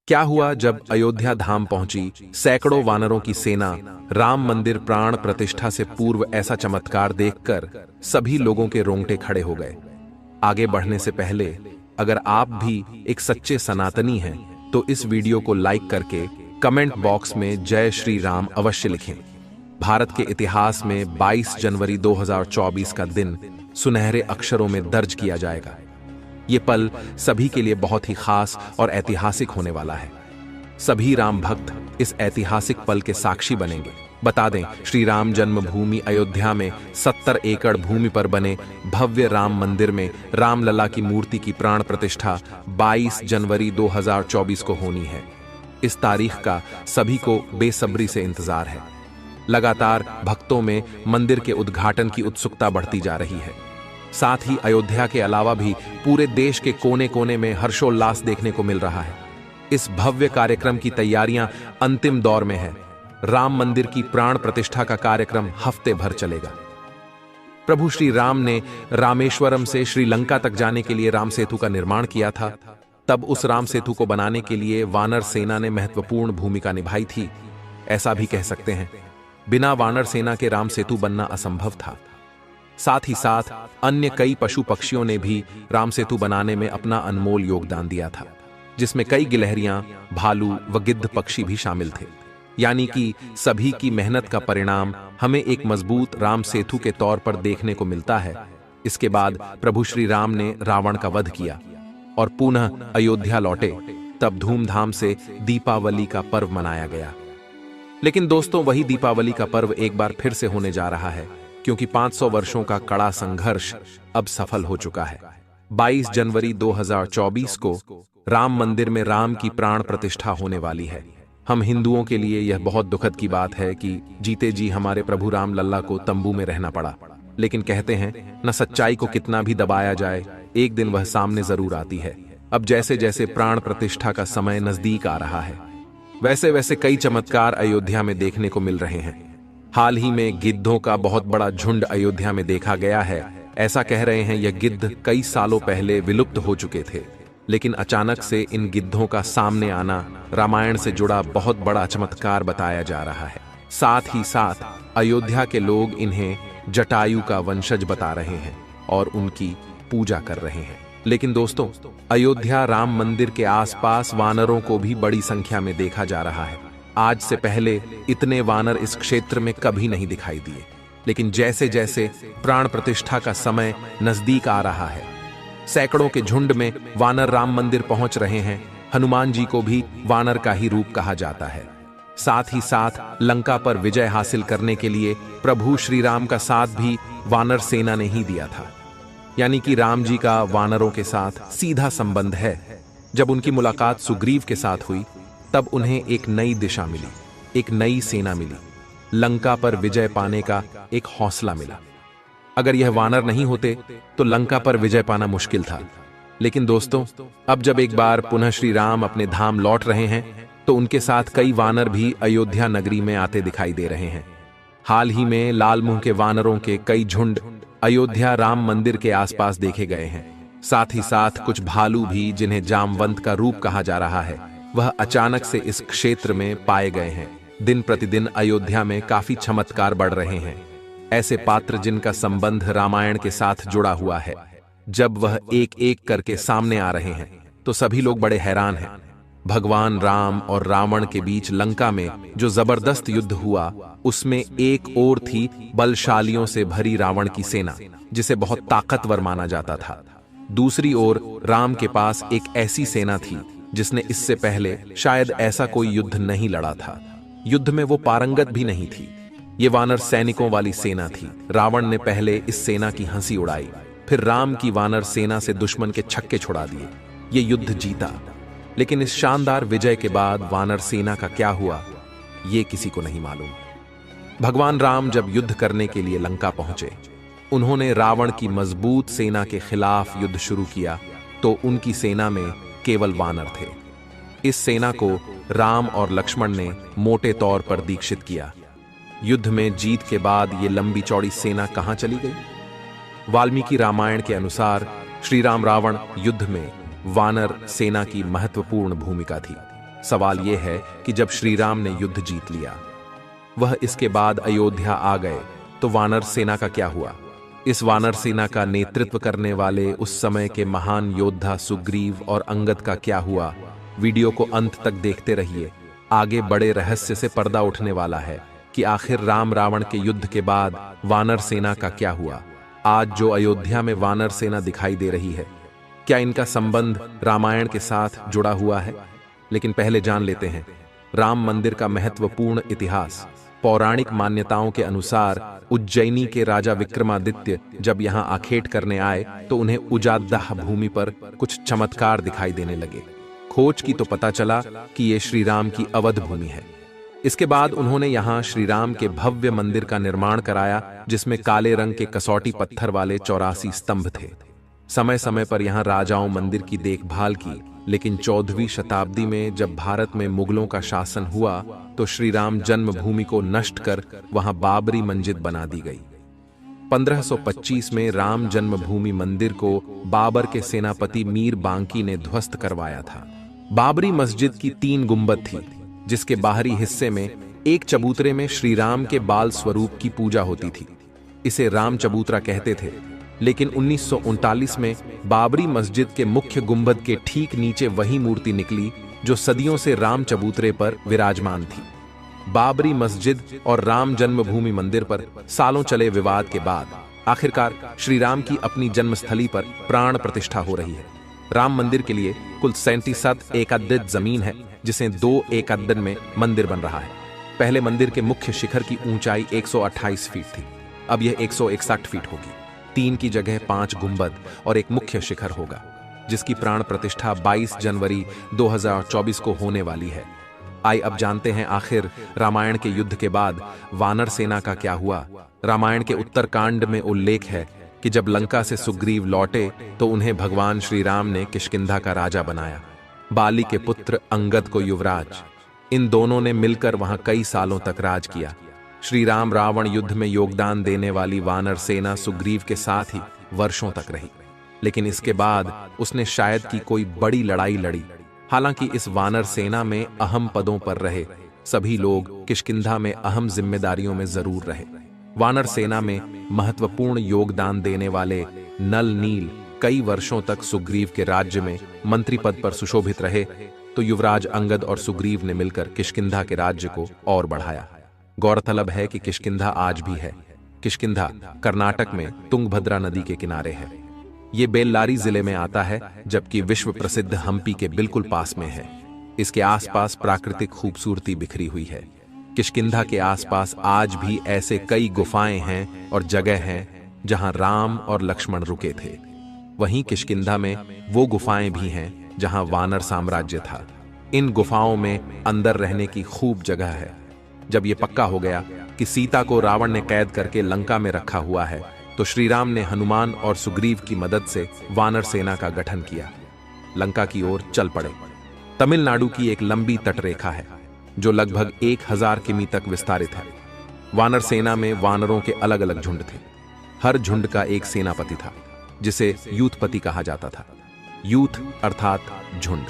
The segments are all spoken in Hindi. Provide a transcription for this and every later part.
क्या हुआ जब अयोध्या धाम पहुंची सैकड़ों वानरों की सेना राम मंदिर प्राण प्रतिष्ठा से पूर्व ऐसा चमत्कार देखकर सभी लोगों के रोंगटे खड़े हो गए। आगे बढ़ने से पहले अगर आप भी एक सच्चे सनातनी हैं तो इस वीडियो को लाइक करके कमेंट बॉक्स में जय श्री राम अवश्य लिखें। भारत के इतिहास में 22 जनवरी 2024 का दिन सुनहरे अक्षरों में दर्ज किया जाएगा। ये पल सभी के लिए बहुत ही खास और ऐतिहासिक होने वाला है। सभी राम भक्त इस ऐतिहासिक पल के साक्षी बनेंगे। बता दें, श्री राम जन्मभूमि अयोध्या में 70 एकड़ भूमि पर बने भव्य राम मंदिर में रामलला की मूर्ति की प्राण प्रतिष्ठा 22 जनवरी 2024 को होनी है। इस तारीख का सभी को बेसब्री से इंतजार है। लगातार भक्तों में मंदिर के उद्घाटन की उत्सुकता बढ़ती जा रही है। साथ ही अयोध्या के अलावा भी पूरे देश के कोने कोने में हर्षोल्लास देखने को मिल रहा है। इस भव्य कार्यक्रम की तैयारियां अंतिम दौर में है। राम मंदिर की प्राण प्रतिष्ठा का कार्यक्रम हफ्ते भर चलेगा। प्रभु श्री राम ने रामेश्वरम से श्रीलंका तक जाने के लिए राम सेतु का निर्माण किया था। तब उस राम सेतु को बनाने के लिए वानर सेना ने महत्वपूर्ण भूमिका निभाई थी। ऐसा भी कह सकते हैं, बिना वानर सेना के राम सेतु बनना असंभव था। साथ ही साथ अन्य कई पशु पक्षियों ने भी राम सेतु बनाने में अपना अनमोल योगदान दिया था, जिसमें कई गिलहरियां, भालू व गिद्ध पक्षी भी शामिल थे। यानी कि सभी की मेहनत का परिणाम हमें एक मजबूत राम सेतु के तौर पर देखने को मिलता है। इसके बाद प्रभु श्री राम ने रावण का वध किया और पुनः अयोध्या लौटे। तब धूमधाम से दीपावली का पर्व मनाया गया। लेकिन दोस्तों, वही दीपावली का पर्व एक बार फिर से होने जा रहा है, क्योंकि 500 वर्षों का कड़ा संघर्ष अब सफल हो चुका है। 22 जनवरी 2024 को राम मंदिर में राम की प्राण प्रतिष्ठा होने वाली है। हम हिंदुओं के लिए यह बहुत दुखद की बात है कि जीते जी हमारे प्रभु राम लल्ला को तंबू में रहना पड़ा। लेकिन कहते हैं, न सच्चाई को कितना भी दबाया जाए, एक दिन वह सामने जरूर आती है। अब जैसे जैसे प्राण प्रतिष्ठा का समय नजदीक आ रहा है, वैसे वैसे कई चमत्कार अयोध्या में देखने को मिल रहे हैं। हाल ही में गिद्धों का बहुत बड़ा झुंड अयोध्या में देखा गया है। ऐसा कह रहे हैं यह गिद्ध कई सालों पहले विलुप्त हो चुके थे, लेकिन अचानक से इन गिद्धों का सामने आना रामायण से जुड़ा बहुत बड़ा चमत्कार बताया जा रहा है। साथ ही साथ अयोध्या के लोग इन्हें जटायु का वंशज बता रहे हैं और उनकी पूजा कर रहे हैं। लेकिन दोस्तों, अयोध्या राम मंदिर के आसपास वानरों को भी बड़ी संख्या में देखा जा रहा है। आज से पहले इतने वानर इस क्षेत्र में कभी नहीं दिखाई दिए, लेकिन जैसे जैसे प्राण प्रतिष्ठा का समय नजदीक आ रहा है, सैकड़ों के झुंड में वानर राम मंदिर पहुंच रहे हैं। हनुमान जी को भी वानर का ही रूप कहा जाता है। साथ ही साथ लंका पर विजय हासिल करने के लिए प्रभु श्री राम का साथ भी वानर सेना ने ही दिया था। यानी कि राम जी का वानरों के साथ सीधा संबंध है। जब उनकी मुलाकात सुग्रीव के साथ हुई, तब उन्हें एक नई दिशा मिली, एक नई सेना मिली, लंका पर विजय पाने का एक हौसला मिला। अगर यह वानर नहीं होते तो लंका पर विजय पाना मुश्किल था। लेकिन दोस्तों, अब जब एक बार पुनः श्री राम अपने धाम लौट रहे हैं, तो उनके साथ कई वानर भी अयोध्या नगरी में आते दिखाई दे रहे हैं। हाल ही में लाल मुंह के वानरों के कई झुंड अयोध्या राम मंदिर के आसपास देखे गए हैं। साथ ही साथ कुछ भालू भी, जिन्हें जामवंत का रूप कहा जा रहा है, वह अचानक से इस क्षेत्र में पाए गए हैं। दिन प्रतिदिन अयोध्या में काफी चमत्कार बढ़ रहे हैं। ऐसे पात्र जिनका संबंध रामायण के साथ जुड़ा हुआ है, जब वह एक एक करके सामने आ रहे हैं तो सभी लोग बड़े हैरान हैं। भगवान राम और रावण के बीच लंका में जो जबरदस्त युद्ध हुआ, उसमें एक ओर थी बलशालियों से भरी रावण की सेना, जिसे बहुत ताकतवर माना जाता था। दूसरी ओर राम के पास एक ऐसी सेना थी जिसने इससे पहले शायद ऐसा कोई युद्ध नहीं लड़ा था। युद्ध में वो पारंगत भी नहीं थी। ये वानर सैनिकों वाली सेना थी। रावण ने पहले इस सेना की हंसी उड़ाई, फिर राम की वानर सेना से दुश्मन के छक्के छुड़ा दिए। ये युद्ध जीता। लेकिन इस शानदार विजय के बाद वानर सेना का क्या हुआ, ये किसी को नहीं मालूम। भगवान राम जब युद्ध करने के लिए लंका पहुंचे, उन्होंने रावण की मजबूत सेना के खिलाफ युद्ध शुरू किया, तो उनकी सेना में केवल वानर थे। इस सेना को राम और लक्ष्मण ने मोटे तौर पर दीक्षित किया। युद्ध में जीत के बाद ये लंबी चौड़ी सेना कहां चली गई? वाल्मीकि रामायण के अनुसार श्री राम रावण युद्ध में वानर सेना की महत्वपूर्ण भूमिका थी। सवाल यह है कि जब श्री राम ने युद्ध जीत लिया, वह इसके बाद अयोध्या आ गए, तो वानर सेना का क्या हुआ? इस वानर सेना का नेतृत्व करने वाले उस समय के महान योद्धा सुग्रीव और अंगद का क्या हुआ? वीडियो को अंत तक देखते रहिए। आगे बड़े रहस्य से पर्दा उठने वाला है कि आखिर राम रावण के युद्ध के बाद वानर सेना का क्या हुआ। आज जो अयोध्या में वानर सेना दिखाई दे रही है, क्या इनका संबंध रामायण के साथ जुड़ा हुआ है? लेकिन पहले जान लेते हैं राम मंदिर का महत्वपूर्ण इतिहास। पौराणिक मान्यताओं के अनुसार उज्जैनी के राजा विक्रमादित्य जब यहां आखेट करने आए तो उन्हें उजादह भूमि पर कुछ चमत्कार दिखाई देने लगे। खोज की तो पता चला कि ये श्री राम की अवध भूमि है। इसके बाद उन्होंने यहां श्री राम के भव्य मंदिर का निर्माण कराया, जिसमें काले रंग के कसौटी पत्थर वाले 84 स्तंभ थे। समय समय पर यहां राजाओं मंदिर की देखभाल की, लेकिन 14वीं शताब्दी में जब भारत में मुगलों का शासन हुआ तो श्री राम जन्मभूमि को नष्ट कर वहां बाबरी मस्जिद बना दी गई। 1525 में राम जन्मभूमि मंदिर को बाबर के सेनापति मीर बांकी ने ध्वस्त करवाया था। बाबरी मस्जिद की 3 गुंबद थी, जिसके बाहरी हिस्से में एक चबूतरे में श्री राम के बाल स्वरूप की पूजा होती थी। इसे राम चबूतरा कहते थे। लेकिन 1939 में बाबरी मस्जिद के मुख्य गुंबद के ठीक नीचे वही मूर्ति निकली जो सदियों से राम चबूतरे पर विराजमान थी। बाबरी मस्जिद और राम जन्मभूमि मंदिर पर सालों चले विवाद के बाद आखिरकार श्री राम की अपनी जन्मस्थली पर प्राण प्रतिष्ठा हो रही है। राम मंदिर के लिए कुल 37 एकड़ जमीन है, जिसे 2 एकड़ में मंदिर बन रहा है। पहले मंदिर के मुख्य शिखर की ऊंचाई 128 फीट थी, अब यह 161 फीट होगी। 3 की जगह 5 गुंबद और एक मुख्य शिखर होगा, जिसकी प्राण प्रतिष्ठा 22 जनवरी 2024 को होने वाली है। आइए अब जानते हैं आखिर रामायण के युद्ध के बाद वानर सेना का क्या हुआ। रामायण के उत्तरकांड में उल्लेख है कि जब लंका से सुग्रीव लौटे तो उन्हें भगवान श्री राम ने किष्किंधा का राजा बनाया। बाली के पुत्र अंगद को युवराज। इन दोनों ने मिलकर वहां कई सालों तक राज किया। श्री राम रावण युद्ध में योगदान देने वाली वानर सेना सुग्रीव के साथ ही वर्षों तक रही, लेकिन इसके बाद उसने शायद की कोई बड़ी लड़ाई लड़ी। हालांकि इस वानर सेना में अहम पदों पर रहे सभी लोग किष्किंधा में अहम जिम्मेदारियों में जरूर रहे। वानर सेना में महत्वपूर्ण योगदान देने वाले नल नील कई वर्षों तक सुग्रीव के राज्य में मंत्री पद पर सुशोभित रहे, तो युवराज अंगद और सुग्रीव ने मिलकर किष्किंधा के राज्य को और बढ़ाया। गौरतलब है कि किष्किंधा आज भी है। किष्किंधा कर्नाटक में तुंगभद्रा नदी के किनारे है। ये बेल्लारी जिले में आता है, जबकि विश्व प्रसिद्ध हम्पी के बिल्कुल पास में है। इसके आसपास प्राकृतिक खूबसूरती बिखरी हुई है। किष्किंधा के आसपास आज भी ऐसे कई गुफाएं हैं और जगह हैं जहां राम और लक्ष्मण रुके थे। वहीं किष्किंधा में वो गुफाएं भी हैं जहां वानर साम्राज्य था। इन गुफाओं में अंदर रहने की खूब जगह है। जब ये पक्का हो गया कि सीता को रावण ने कैद करके लंका में रखा हुआ है, तो श्री राम ने हनुमान और सुग्रीव की मदद से वानर सेना का गठन किया। लंका की ओर चल पड़े। तमिलनाडु की एक लंबी तटरेखा है जो लगभग 1000 किमी तक विस्तारित है। वानर सेना में वानरों के अलग अलग झुंड थे। हर झुंड का एक सेनापति था, जिसे यूथपति कहा जाता था। यूथ अर्थात झुंड।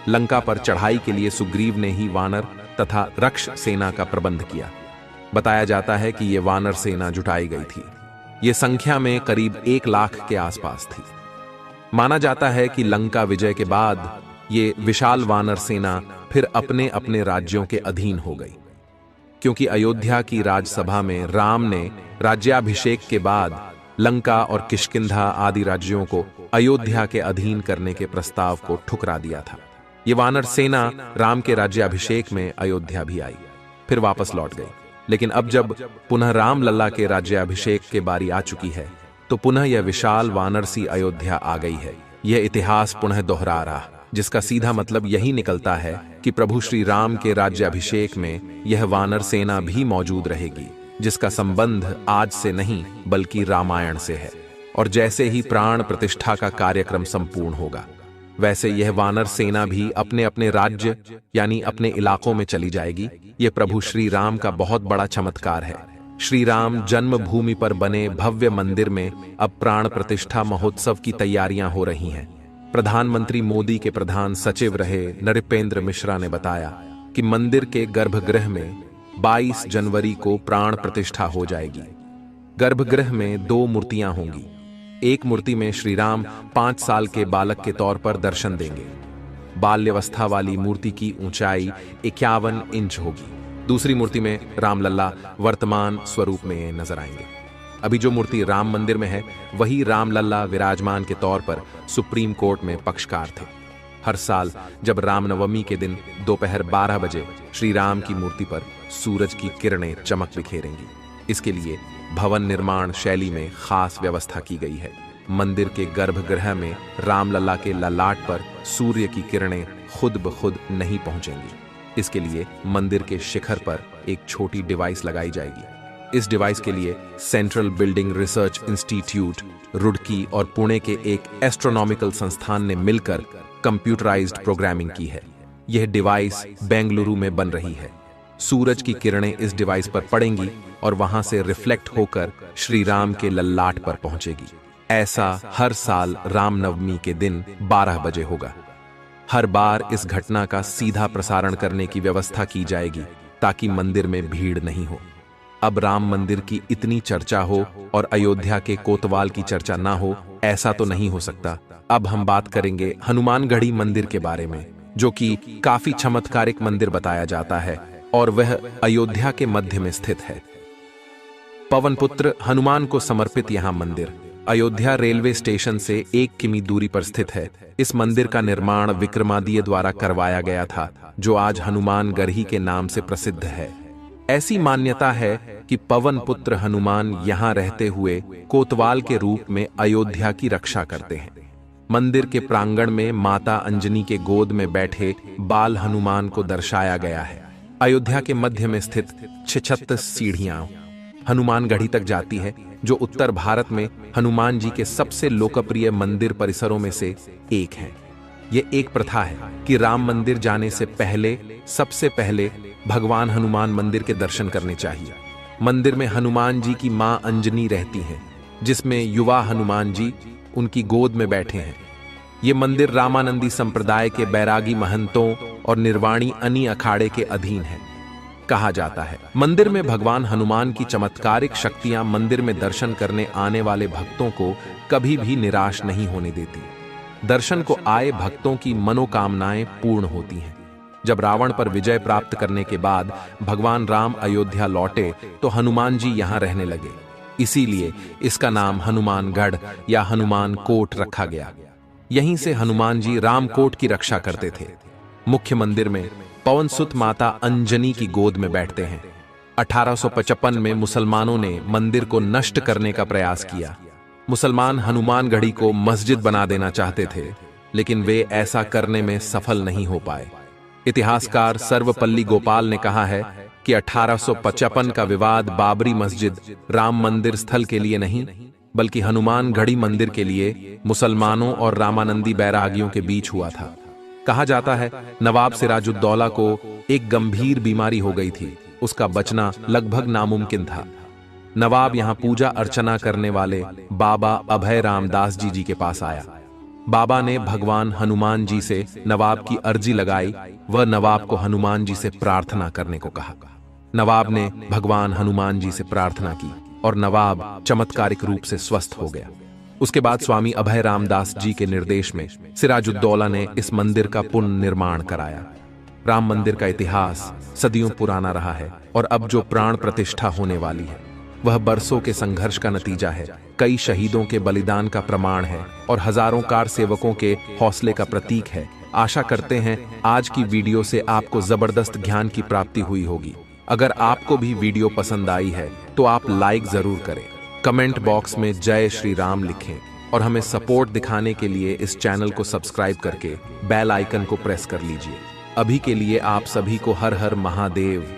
लंका पर चढ़ाई के लिए सुग्रीव ने ही वानर तथा रक्ष सेना का प्रबंध किया। बताया जाता है कि यह वानर सेना जुटाई गई थी। यह संख्या में करीब 1 लाख के आसपास थी। माना जाता है कि लंका विजय के बाद ये विशाल वानर सेना फिर अपने अपने राज्यों के अधीन हो गई, क्योंकि अयोध्या की राजसभा में राम ने राज्याभिषेक के बाद लंका और किष्किंधा आदि राज्यों को अयोध्या के अधीन करने के प्रस्ताव को ठुकरा दिया था। ये वानर सेना राम के राज्याभिषेक में अयोध्या भी आई, फिर वापस लौट गई। लेकिन अब जब पुनः राम लल्ला के राज्याभिषेक के बारी आ चुकी है, तो पुनः यह विशाल वानर सी अयोध्या आ गई है। यह इतिहास पुनः दोहरा रहा, जिसका सीधा मतलब यही निकलता है कि प्रभु श्री राम के राज्याभिषेक में यह वानर सेना भी मौजूद रहेगी, जिसका संबंध आज से नहीं बल्कि रामायण से है। और जैसे ही प्राण प्रतिष्ठा का कार्यक्रम संपूर्ण होगा, वैसे यह वानर सेना भी अपने अपने राज्य यानी अपने इलाकों में चली जाएगी। यह प्रभु श्री राम का बहुत बड़ा चमत्कार है। श्री राम जन्मभूमि पर बने भव्य मंदिर में अब प्राण प्रतिष्ठा महोत्सव की तैयारियां हो रही हैं। प्रधानमंत्री मोदी के प्रधान सचिव रहे नृपेंद्र मिश्रा ने बताया कि मंदिर के गर्भगृह में 22 जनवरी को प्राण प्रतिष्ठा हो जाएगी। गर्भगृह में 2 मूर्तियां होंगी। एक मूर्ति में श्री राम 5 साल के बालक के तौर पर दर्शन देंगे। बाल्यावस्था वाली मूर्ति की ऊंचाई 51 इंच होगी। दूसरी मूर्ति में रामलल्ला वर्तमान स्वरूप में नजर आएंगे। अभी जो मूर्ति राम मंदिर में है वही रामलल्ला विराजमान के तौर पर सुप्रीम कोर्ट में पक्षकार थे। हर साल जब रामनवमी के दिन दोपहर 12 बजे श्री राम की मूर्ति पर सूरज की किरणें चमक बिखेरेंगी। इसके लिए भवन निर्माण शैली में खास व्यवस्था की गई है। मंदिर के गर्भगृह में रामलला के ललाट पर सूर्य की किरणें खुद ब खुद नहीं पहुंचेंगी। इसके लिए मंदिर के शिखर पर एक छोटी डिवाइस लगाई जाएगी। इस डिवाइस के लिए central building research institute Roorkee और पुणे के एक एस्ट्रोनॉमिकल संस्थान ने मिलकर कंप्यूटराइज्ड प्रोग्रामिंग की है। यह डिवाइस बेंगलुरु में बन रही है। सूरज की किरणें इस डिवाइस पर पड़ेंगी और वहां से रिफ्लेक्ट होकर श्री राम के ललाट पर पहुंचेगी। ऐसा हर साल रामनवमी के दिन 12 बजे होगा। हर बार इस घटना का सीधा प्रसारण करने की व्यवस्था की जाएगी ताकि मंदिर में भीड़ नहीं हो। अब राम मंदिर की इतनी चर्चा हो और अयोध्या के कोतवाल की चर्चा ना हो, ऐसा तो नहीं हो सकता। अब हम बात करेंगे हनुमानगढ़ी मंदिर के बारे में, जो कि काफी चमत्कारिक मंदिर बताया जाता है और वह अयोध्या के मध्य में स्थित है। पवन पुत्र हनुमान को समर्पित यहां मंदिर अयोध्या रेलवे स्टेशन से 1 किमी दूरी पर स्थित है। इस मंदिर का निर्माण विक्रमादित्य द्वारा करवाया गया था, जो आज हनुमानगढ़ी के नाम से प्रसिद्ध है। ऐसी मान्यता है कि पवन पुत्र हनुमान यहां रहते हुए कोतवाल के रूप में अयोध्या की रक्षा करते हैं। मंदिर के प्रांगण में माता अंजनी के गोद में बैठे बाल हनुमान को दर्शाया गया है। अयोध्या के मध्य में स्थित 36 सीढ़ियां हनुमानगढ़ी तक जाती है, जो उत्तर भारत में हनुमान जी के सबसे लोकप्रिय मंदिर परिसरों में से एक है। ये एक प्रथा है कि राम मंदिर जाने से पहले सबसे पहले भगवान हनुमान मंदिर के दर्शन करने चाहिए। मंदिर में हनुमान जी की मां अंजनी रहती हैं, जिसमें युवा हनुमान जी उनकी गोद में बैठे हैं। ये मंदिर रामानंदी संप्रदाय के बैरागी महंतों और निर्वाणी अनी अखाड़े के अधीन है। कहा जाता है मंदिर में भगवान हनुमान की चमत्कारिक शक्तियां मंदिर में दर्शन करने आने वाले भक्तों को कभी भी निराश नहीं होने देती। दर्शन को आए भक्तों की मनोकामनाएं पूर्ण होती हैं। जब रावण पर विजय प्राप्त करने के बाद भगवान राम अयोध्या लौटे तो हनुमान जी यहां रहने लगे। इसीलिए इसका नाम हनुमानगढ़ या हनुमान कोट रखा गया। यहीं से हनुमान जी रामकोट की रक्षा करते थे। मुख्य मंदिर में पवन सुत माता अंजनी की गोद में बैठते हैं। 1855 में मुसलमानों ने मंदिर को नष्ट करने का प्रयास किया। मुसलमान हनुमानगढ़ी को मस्जिद बना देना चाहते थे, लेकिन वे ऐसा करने में सफल नहीं हो पाए। इतिहासकार सर्वपल्ली गोपाल ने कहा है कि 1855 का विवाद बाबरी मस्जिद राम मंदिर स्थल के लिए नहीं, बल्कि हनुमानगढ़ी मंदिर के लिए मुसलमानों और रामानंदी बैरागियों के बीच हुआ था। कहा जाता है नवाब सिराजुद्दौला को एक गंभीर बीमारी हो गई थी। उसका बचना लगभग नामुमकिन था। नवाब यहां पूजा अर्चना करने वाले बाबा अभय रामदास जी के पास आया। बाबा ने भगवान हनुमान जी से नवाब की अर्जी लगाई। वह नवाब को हनुमान जी से प्रार्थना करने को कहा। नवाब ने भगवान हनुमान जी से प्रार्थना की और नवाब चमत्कारिक रूप से स्वस्थ हो गया। उसके बाद स्वामी अभय रामदास जी के निर्देश में सिराजुद्दौला ने इस मंदिर का पुनर्निर्माण कराया। राम मंदिर का इतिहास सदियों पुराना रहा है और अब जो प्राण प्रतिष्ठा होने वाली है वह बरसों के संघर्ष का नतीजा है, कई शहीदों के बलिदान का प्रमाण है और हजारों कार सेवकों के हौसले का प्रतीक है। आशा करते हैं आज की वीडियो से आपको जबरदस्त ज्ञान की प्राप्ति हुई होगी। अगर आपको भी वीडियो पसंद आई है तो आप लाइक जरूर करें, कमेंट बॉक्स में जय श्री राम लिखें और हमें सपोर्ट दिखाने के लिए इस चैनल को सब्सक्राइब करके बेल आइकन को प्रेस कर लीजिए। अभी के लिए आप सभी को हर हर महादेव।